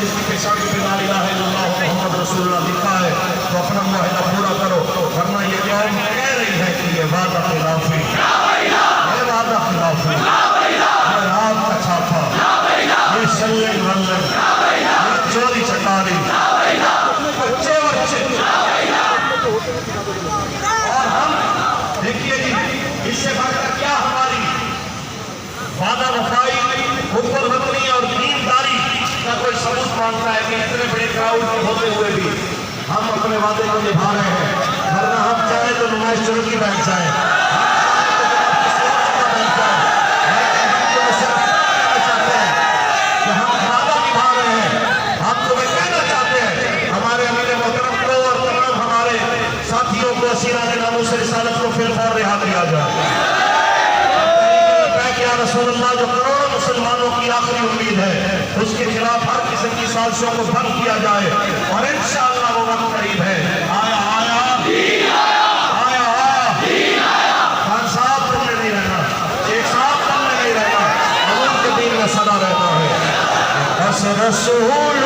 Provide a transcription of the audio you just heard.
जिसकी पेशानी पे ला इलाहा इल्लल्लाह मुहम्मद रसूलुल्लाह लिखा है तो अपना मुआहिदा पूरा करो, वरना ये कौम कह रही है कि ये वादा खिलाफी, ये वादा खिलाफी, ये रात का छापा, ये सल्ले वल्ले, ये चोरी चकारी, बच्चे बच्चे। और हम देखिए जी, इससे बढ़कर क्या हमारी वादा वफाई, हुक्म वतनी और दीनदारी का कोई सबूत मांगता है कि इतने बड़े क्राउड में होते हुए भी हम अपने वादे को निभा रहे हैं। वरना हम चाहे तो नुमाइश शुरू की बैठ जाए, हम वादा निभा रहे हैं। हम तुम्हें कहना चाहते हैं हमारे अमीर मोहतरम को और तमाम हमारे साथियों को सीराज नामों से रिसालत को फिर और रिहा किया जाए। या रसूलुल्लाह जो करोड़ों मुसलमानों की आखिरी उम्मीद है, उसके खिलाफ हर किस्म की साजिशों को भंग किया जाए और इंशाअल्लाह वो वक्त करीब है। आया आया आया आया खान साहब तुमने नहीं रहना, एक साहब तुमने नहीं रहना, हजूर के दीन में सदा रहना है। बस रसूल